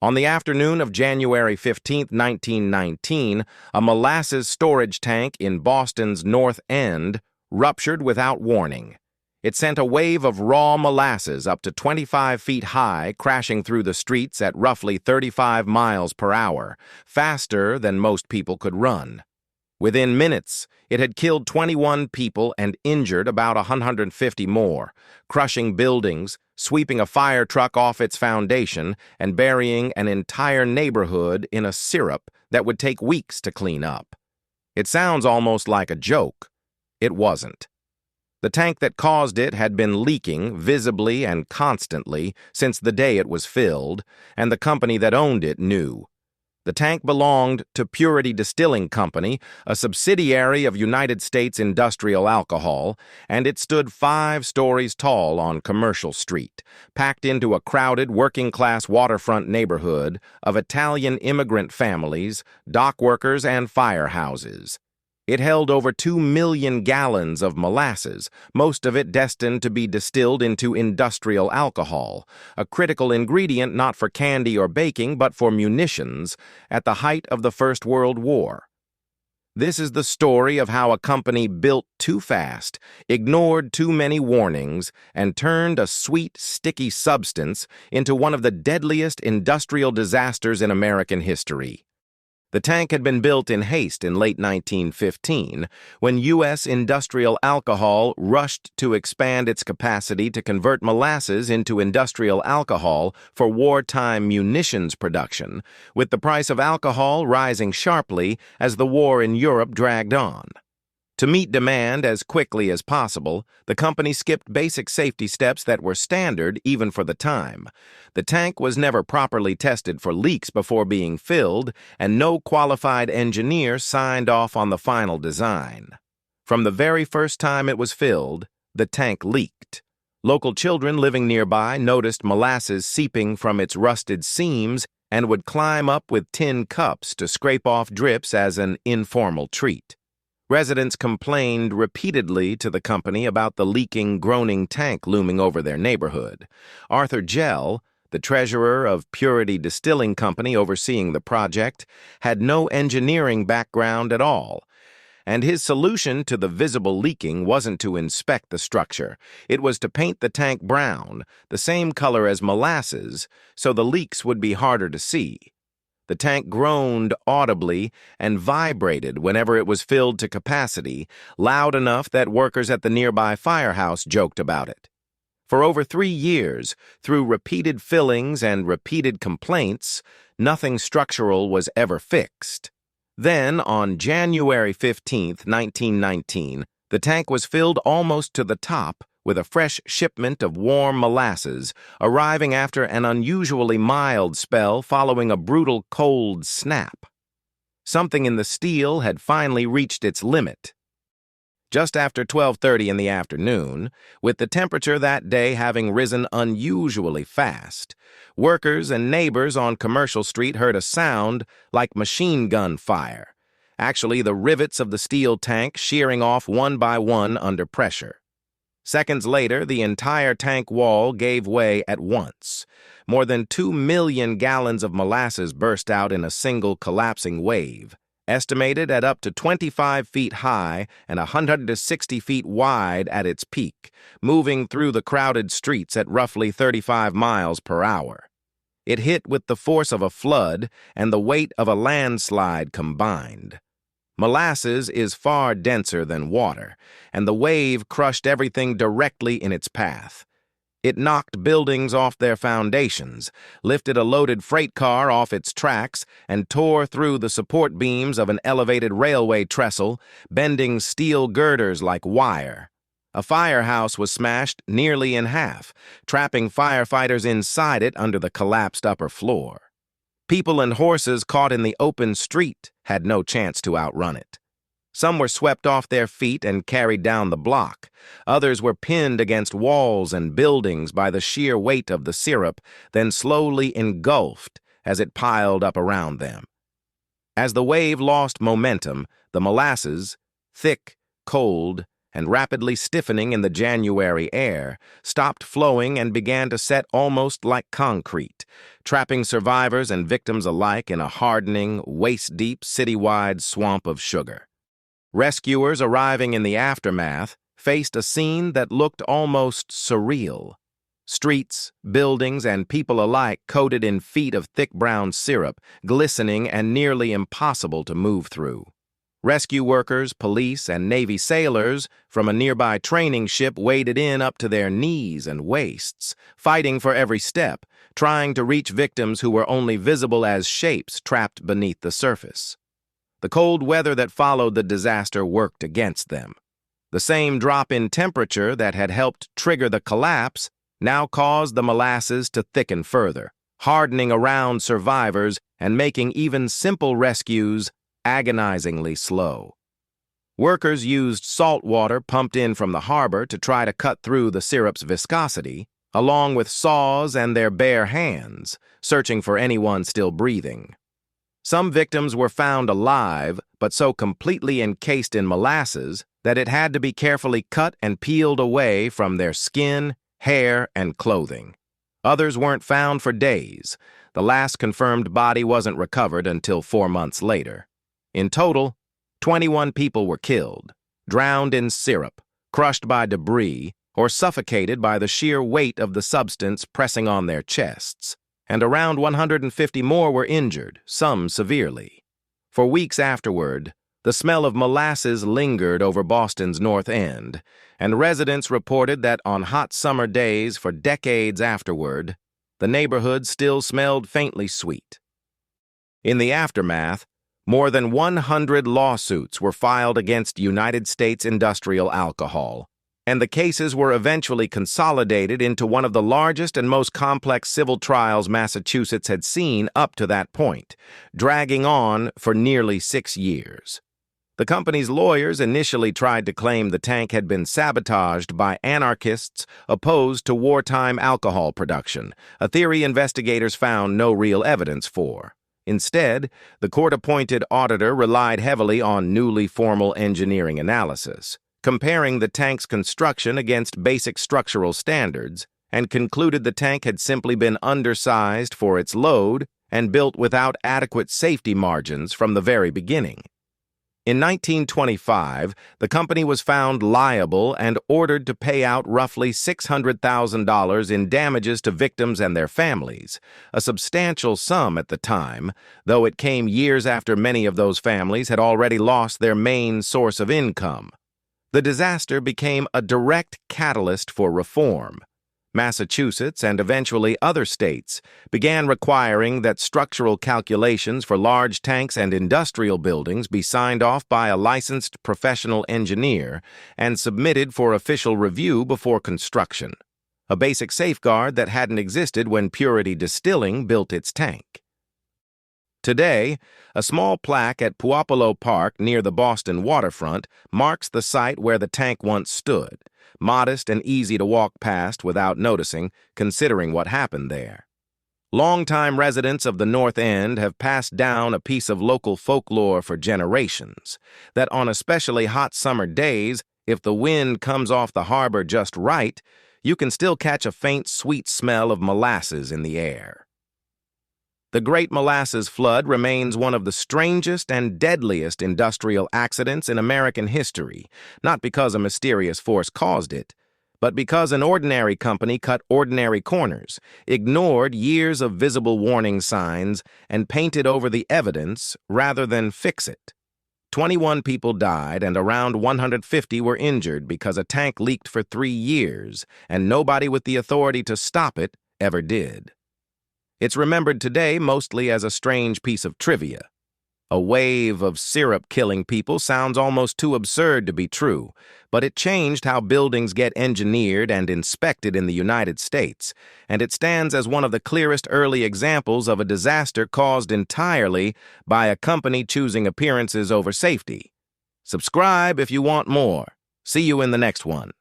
On the afternoon of January 15, 1919, a molasses storage tank in Boston's North End ruptured without warning. It sent a wave of raw molasses up to 25 feet high, crashing through the streets at roughly 35 miles per hour, faster than most people could run. Within minutes, it had killed 21 people and injured about 150 more, crushing buildings, sweeping a fire truck off its foundation, and burying an entire neighborhood in a syrup that would take weeks to clean up. It sounds almost like a joke. It wasn't. The tank that caused it had been leaking visibly and constantly since the day it was filled, and the company that owned it knew. The tank belonged to Purity Distilling Company, a subsidiary of United States Industrial Alcohol, and it stood 5 stories tall on Commercial Street, packed into a crowded working-class waterfront neighborhood of Italian immigrant families, dock workers, and firehouses. It held over 2 million gallons of molasses, most of it destined to be distilled into industrial alcohol, a critical ingredient not for candy or baking but for munitions, at the height of the First World War. This is the story of how a company built too fast, ignored too many warnings, and turned a sweet, sticky substance into one of the deadliest industrial disasters in American history. The tank had been built in haste in late 1915, when U.S. Industrial Alcohol rushed to expand its capacity to convert molasses into industrial alcohol for wartime munitions production, with the price of alcohol rising sharply as the war in Europe dragged on. To meet demand as quickly as possible, the company skipped basic safety steps that were standard even for the time. The tank was never properly tested for leaks before being filled, and no qualified engineer signed off on the final design. From the very first time it was filled, the tank leaked. Local children living nearby noticed molasses seeping from its rusted seams and would climb up with tin cups to scrape off drips as an informal treat. Residents complained repeatedly to the company about the leaking, groaning tank looming over their neighborhood. Arthur Gell, the treasurer of Purity Distilling Company overseeing the project, had no engineering background at all, and his solution to the visible leaking wasn't to inspect the structure. It was to paint the tank brown, the same color as molasses, so the leaks would be harder to see. The tank groaned audibly and vibrated whenever it was filled to capacity, loud enough that workers at the nearby firehouse joked about it. For over 3 years, through repeated fillings and repeated complaints, nothing structural was ever fixed. Then, on January 15, 1919, the tank was filled almost to the top with a fresh shipment of warm molasses, arriving after an unusually mild spell following a brutal cold snap. Something in the steel had finally reached its limit. Just after 12:30 in the afternoon, with the temperature that day having risen unusually fast, workers and neighbors on Commercial Street heard a sound like machine gun fire, actually the rivets of the steel tank shearing off one by one under pressure. Seconds later, the entire tank wall gave way at once. More than 2 million gallons of molasses burst out in a single collapsing wave, estimated at up to 25 feet high and 160 feet wide at its peak, moving through the crowded streets at roughly 35 miles per hour. It hit with the force of a flood and the weight of a landslide combined. Molasses is far denser than water, and the wave crushed everything directly in its path. It knocked buildings off their foundations, lifted a loaded freight car off its tracks, and tore through the support beams of an elevated railway trestle, bending steel girders like wire. A firehouse was smashed nearly in half, trapping firefighters inside it under the collapsed upper floor. People and horses caught in the open street had no chance to outrun it. Some were swept off their feet and carried down the block. Others were pinned against walls and buildings by the sheer weight of the syrup, then slowly engulfed as it piled up around them. As the wave lost momentum, the molasses, thick, cold, and rapidly stiffening in the January air, stopped flowing and began to set almost like concrete, trapping survivors and victims alike in a hardening, waist-deep, citywide swamp of sugar. Rescuers arriving in the aftermath faced a scene that looked almost surreal. Streets, buildings, and people alike coated in feet of thick brown syrup, glistening and nearly impossible to move through. Rescue workers, police, and Navy sailors from a nearby training ship waded in up to their knees and waists, fighting for every step, trying to reach victims who were only visible as shapes trapped beneath the surface. The cold weather that followed the disaster worked against them. The same drop in temperature that had helped trigger the collapse now caused the molasses to thicken further, hardening around survivors and making even simple rescues agonizingly slow. Workers used salt water pumped in from the harbor to try to cut through the syrup's viscosity, along with saws and their bare hands, searching for anyone still breathing. Some victims were found alive, but so completely encased in molasses that it had to be carefully cut and peeled away from their skin, hair, and clothing. Others weren't found for days. The last confirmed body wasn't recovered until 4 months later. In total, 21 people were killed, drowned in syrup, crushed by debris, or suffocated by the sheer weight of the substance pressing on their chests, and around 150 more were injured, some severely. For weeks afterward, the smell of molasses lingered over Boston's North End, and residents reported that on hot summer days for decades afterward, the neighborhood still smelled faintly sweet. In the aftermath, more than 100 lawsuits were filed against United States Industrial Alcohol, and the cases were eventually consolidated into one of the largest and most complex civil trials Massachusetts had seen up to that point, dragging on for nearly 6 years. The company's lawyers initially tried to claim the tank had been sabotaged by anarchists opposed to wartime alcohol production, a theory investigators found no real evidence for. Instead, the court-appointed auditor relied heavily on newly formal engineering analysis, comparing the tank's construction against basic structural standards, and concluded the tank had simply been undersized for its load and built without adequate safety margins from the very beginning. In 1925, the company was found liable and ordered to pay out roughly $600,000 in damages to victims and their families, a substantial sum at the time, though it came years after many of those families had already lost their main source of income. The disaster became a direct catalyst for reform. Massachusetts and eventually other states began requiring that structural calculations for large tanks and industrial buildings be signed off by a licensed professional engineer and submitted for official review before construction, a basic safeguard that hadn't existed when Purity Distilling built its tank. Today, a small plaque at Puopolo Park near the Boston waterfront marks the site where the tank once stood, modest and easy to walk past without noticing, considering what happened there. Longtime residents of the North End have passed down a piece of local folklore for generations, that on especially hot summer days, if the wind comes off the harbor just right, you can still catch a faint sweet smell of molasses in the air. The Great Molasses Flood remains one of the strangest and deadliest industrial accidents in American history, not because a mysterious force caused it, but because an ordinary company cut ordinary corners, ignored years of visible warning signs, and painted over the evidence rather than fix it. 21 people died and around 150 were injured because a tank leaked for 3 years, and nobody with the authority to stop it ever did. It's remembered today mostly as a strange piece of trivia. A wave of syrup killing people sounds almost too absurd to be true, but it changed how buildings get engineered and inspected in the United States, and it stands as one of the clearest early examples of a disaster caused entirely by a company choosing appearances over safety. Subscribe if you want more. See you in the next one.